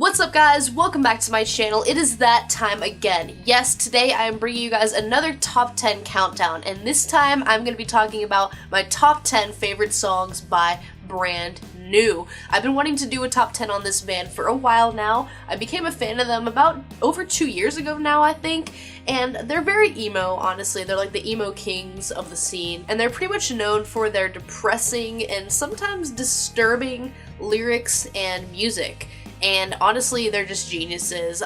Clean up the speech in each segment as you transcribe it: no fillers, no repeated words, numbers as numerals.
What's up guys, welcome back to my channel. It is that time again. Yes, today I am bringing you guys another top 10 countdown, and this time I'm going to be talking about my top 10 favorite songs by Brand New. I've been wanting to do a top 10 on this band for a while now. I became a fan of them about over 2 years ago now, I think, and they're very emo, honestly. They're like the emo kings of the scene, and they're pretty much known for their depressing and sometimes disturbing lyrics and music. And honestly, they're just geniuses.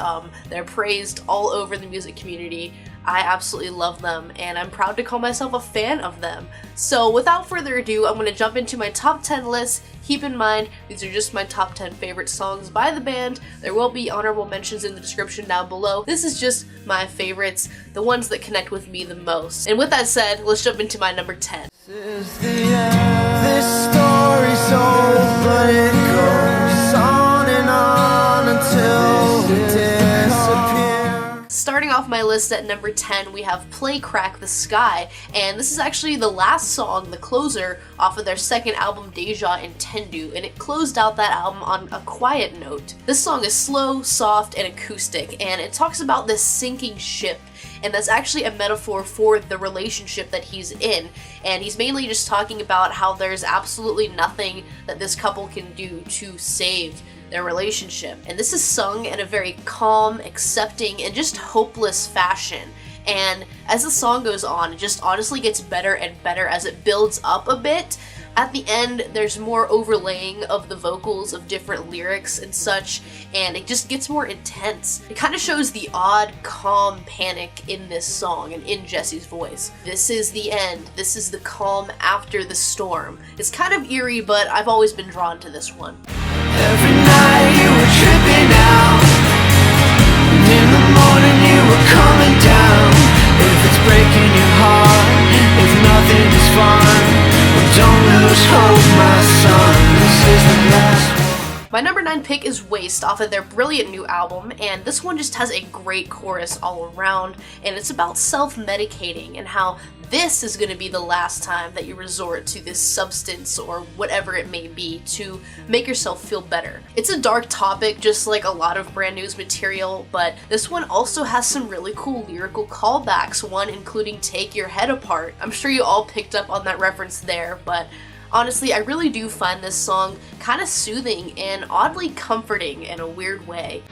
They're praised all over the music community. I absolutely love them, and I'm proud to call myself a fan of them. So without further ado, I'm going to jump into my top 10 list. Keep in mind, these are just my top 10 favorite songs by the band. There will be honorable mentions in the description down below. This is just my favorites, the ones that connect with me the most. And with that said, let's jump into my number 10. This is the end. This story's old, but it goes on and on until we disappear. Starting off my list at number 10, we have Play Crack the Sky, and this is actually the last song, the closer, off of their second album Deja Intendu, and it closed out that album on a quiet note. This song is slow, soft, and acoustic, and it talks about this sinking ship, and that's actually a metaphor for the relationship that he's in, and he's mainly just talking about how there's absolutely nothing that this couple can do to save their relationship. And this is sung in a very calm, accepting, and just hopeless fashion. And as the song goes on, it just honestly gets better and better as it builds up a bit. At the end, there's more overlaying of the vocals of different lyrics and such, and it just gets more intense. It kind of shows the odd, calm panic in this song and in Jesse's voice. This is the end. This is the calm after the storm. It's kind of eerie, but I've always been drawn to this one. Every night you were tripping out, and in the morning you were coming down. If it's breaking your heart, if nothing is fine, well, don't lose hope, my son. This is the last one. My number 9 pick is Waste off of their brilliant new album, and this one just has a great chorus all around, and it's about self-medicating and how this is going to be the last time that you resort to this substance or whatever it may be to make yourself feel better. It's a dark topic, just like a lot of Brand New's material, but this one also has some really cool lyrical callbacks, one including Take Your Head Apart. I'm sure you all picked up on that reference there, but honestly, I really do find this song kind of soothing and oddly comforting in a weird way.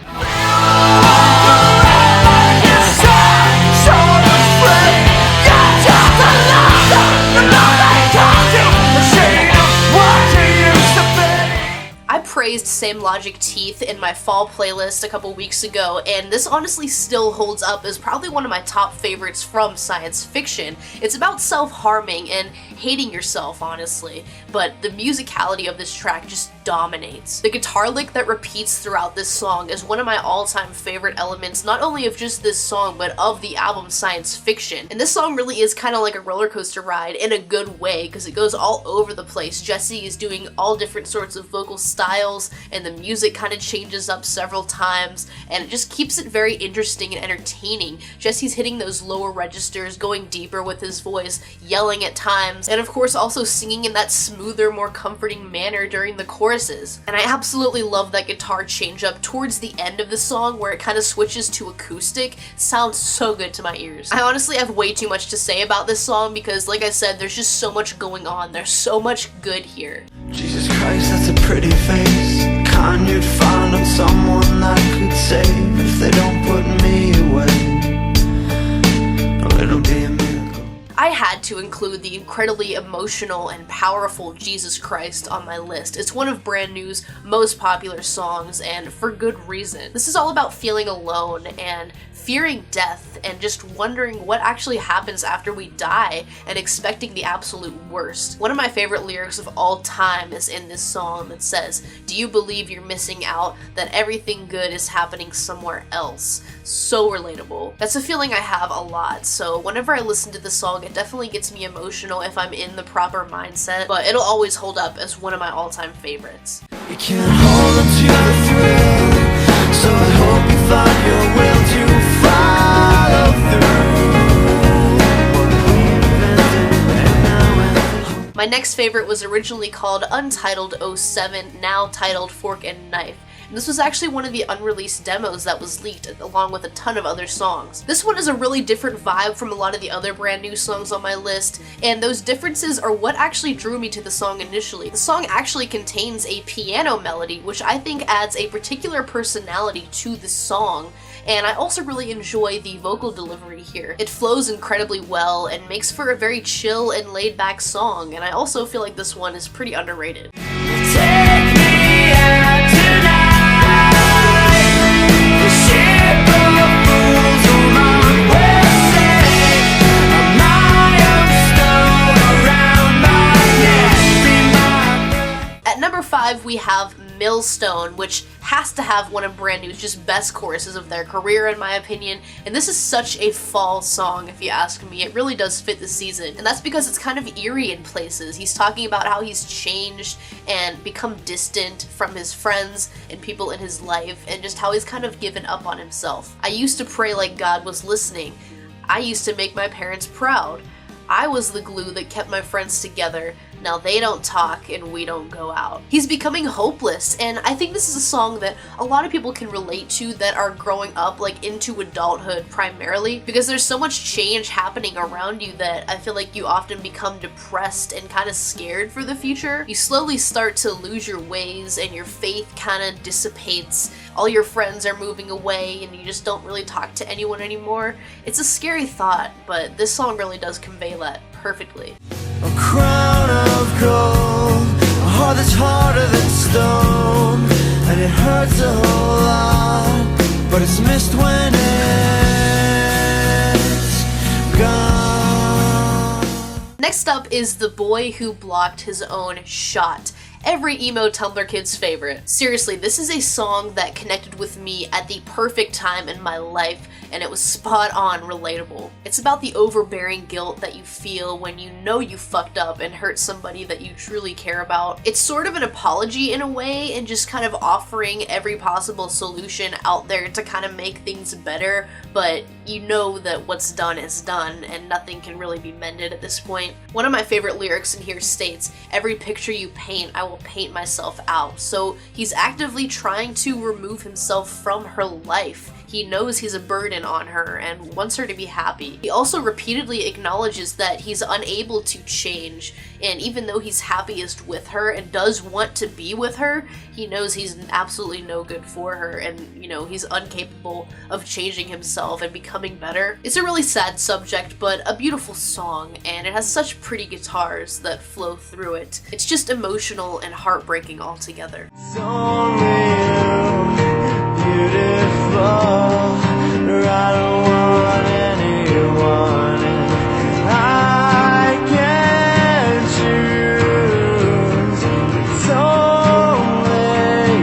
I praised Same Logic Teeth in my fall playlist a couple weeks ago, and this honestly still holds up as probably one of my top favorites from science fiction. It's about self-harming and hating yourself, honestly, but the musicality of this track just dominates. The guitar lick that repeats throughout this song is one of my all-time favorite elements, not only of just this song, but of the album Science Fiction. And this song really is kind of like a roller coaster ride in a good way, because it goes all over the place. Jesse is doing all different sorts of vocal styles, and the music kind of changes up several times, and it just keeps it very interesting and entertaining. Jesse's hitting those lower registers, going deeper with his voice, yelling at times, and of course also singing in that smoother, more comforting manner during the choruses. And I absolutely love that guitar change up towards the end of the song where it kind of switches to acoustic. Sounds so good to my ears. I honestly have way too much to say about this song because, like I said, there's just so much going on. There's so much good here. Jesus Christ, that's a pretty face, kind you'd find on someone that could save. If they don't put me away, oh, it'll be a miracle. I had to include the incredibly emotional and powerful Jesus Christ on my list. It's one of Brand New's most popular songs, and for good reason. This is all about feeling alone and fearing death and just wondering what actually happens after we die and expecting the absolute worst. One of my favorite lyrics of all time is in this song that says, "Do you believe you're missing out, that everything good is happening somewhere else?" So relatable. That's a feeling I have a lot, so whenever I listen to the song, it definitely gets me emotional if I'm in the proper mindset, but it'll always hold up as one of my all-time favorites. You can't hold on to the thrill, so I hope you find your will to follow through. My next favorite was originally called Untitled 07, now titled Fork and Knife. This was actually one of the unreleased demos that was leaked along with a ton of other songs. This one is a really different vibe from a lot of the other brand new songs on my list, and those differences are what actually drew me to the song initially. The song actually contains a piano melody, which I think adds a particular personality to the song, and I also really enjoy the vocal delivery here. It flows incredibly well and makes for a very chill and laid back song, and I also feel like this one is pretty underrated. Take me out tonight. The ship of fools along will sail. A milestone around my neck. Be my At number 5, we have MILLSTONE, which has to have one of brand new's just best choruses of their career in my opinion, and this is such a fall song if you ask me. It really does fit the season, and that's because it's kind of eerie in places. He's talking about how he's changed and become distant from his friends and people in his life, and just how he's kind of given up on himself. I used to pray like God was listening. I used to make my parents proud. I was the glue that kept my friends together. Now they don't talk and we don't go out. He's becoming hopeless, and I think this is a song that a lot of people can relate to that are growing up like into adulthood primarily, because there's so much change happening around you that I feel like you often become depressed and kind of scared for the future. You slowly start to lose your ways and your faith kind of dissipates. All your friends are moving away and you just don't really talk to anyone anymore. It's a scary thought, but this song really does convey that perfectly. A crown of gold, a heart that's harder than stone, and it hurts a whole lot, but it's missed when it's gone. Next up is The Boy Who Blocked His Own Shot. Every emo Tumblr kid's favorite. Seriously, this is a song that connected with me at the perfect time in my life, and it was spot on relatable. It's about the overbearing guilt that you feel when you know you fucked up and hurt somebody that you truly care about. It's sort of an apology in a way, and just kind of offering every possible solution out there to kind of make things better, but you know that what's done is done and nothing can really be mended at this point. One of my favorite lyrics in here states, "Every picture you paint, I will paint myself out." So he's actively trying to remove himself from her life. He knows he's a burden on her and wants her to be happy. He also repeatedly acknowledges that he's unable to change, and even though he's happiest with her and does want to be with her, he knows he's absolutely no good for her, and you know, he's incapable of changing himself and becoming better. It's a really sad subject, but a beautiful song, and it has such pretty guitars that flow through it. It's just emotional and heartbreaking altogether. It's only you, beautiful. I don't want anyone, and I can't choose. It's only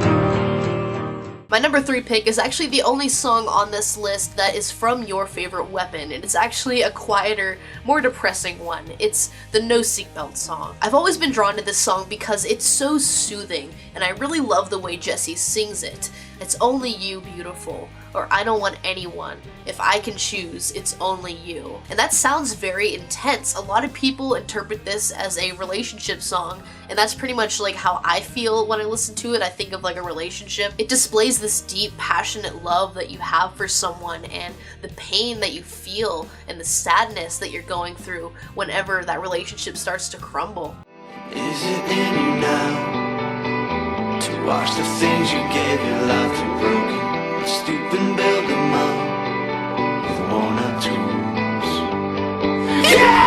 you. My number 3 pick is actually the only song on this list that is from Your Favorite Weapon, and it's actually a quieter, more depressing one. It's the No Seatbelt song. I've always been drawn to this song because it's so soothing, and I really love the way Jesse sings it. It's only you, beautiful, or I don't want anyone. If I can choose, it's only you. And that sounds very intense. A lot of people interpret this as a relationship song, and that's pretty much like how I feel when I listen to it. I think of like a relationship. It displays this deep, passionate love that you have for someone, and the pain that you feel and the sadness that you're going through whenever that relationship starts to crumble. Is it in you now to watch the things you gave your life to broken? Stoop and build them up with worn-out tools. Yeah!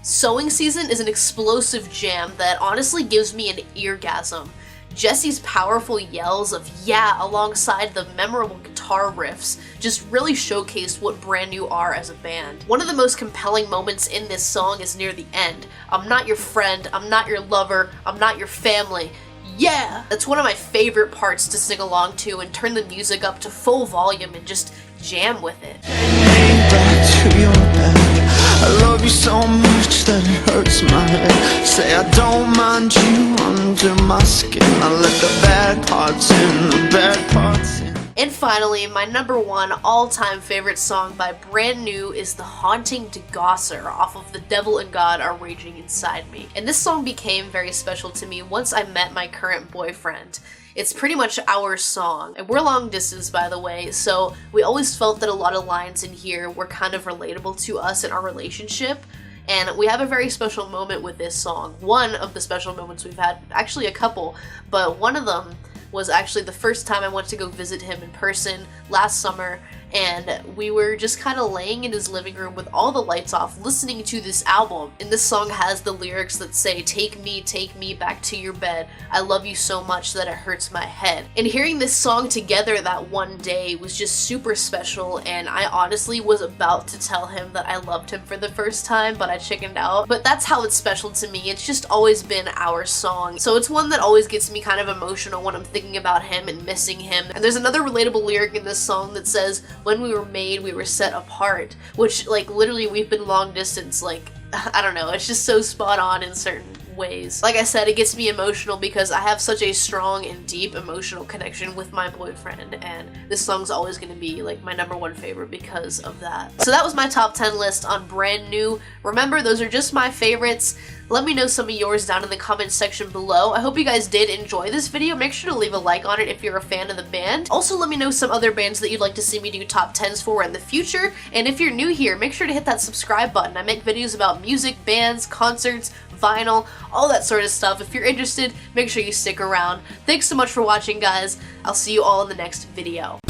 Sowing Season is an explosive jam that honestly gives me an eargasm. Jesse's powerful yells of "yeah" alongside the memorable guitar riffs just really showcased what Brand New are as a band. One of the most compelling moments in this song is near the end. "I'm not your friend, I'm not your lover, I'm not your family. Yeah!" That's one of my favorite parts to sing along to and turn the music up to full volume and just jam with it. Back to your bed. I love you so much that it hurts my head. Say I don't mind you under my skin. I let the bad parts in, the bad parts in. And finally, my number one all-time favorite song by Brand New is the haunting DEGAUSSER off of The Devil and God Are Raging Inside Me. And this song became very special to me once I met my current boyfriend. It's pretty much our song, and we're long distance, by the way, so we always felt that a lot of lines in here were kind of relatable to us in our relationship, and we have a very special moment with this song. One of the special moments we've had, actually a couple, but one of them was actually the first time I went to go visit him in person last summer, and we were just kind of laying in his living room with all the lights off listening to this album. And this song has the lyrics that say, take me back to your bed. I love you so much that it hurts my head." And hearing this song together that one day was just super special, and I honestly was about to tell him that I loved him for the first time, but I chickened out. But that's how it's special to me. It's just always been our song. So it's one that always gets me kind of emotional when I'm thinking about him and missing him. And there's another relatable lyric in this song that says, "When we were made, we were set apart," which, like, literally we've been long distance, like, I don't know, it's just so spot on in certain ways. Like I said, it gets me emotional because I have such a strong and deep emotional connection with my boyfriend, and this song's always going to be like my number one favorite because of that. So that was my top 10 list on Brand New. Remember, those are just my favorites. Let me know some of yours down in the comments section below. I hope you guys did enjoy this video. Make sure to leave a like on it if you're a fan of the band. Also, let me know some other bands that you'd like to see me do top 10s for in the future. And if you're new here, make sure to hit that subscribe button. I make videos about music, bands, concerts, vinyl, all that sort of stuff. If you're interested, make sure you stick around. Thanks so much for watching, guys. I'll see you all in the next video.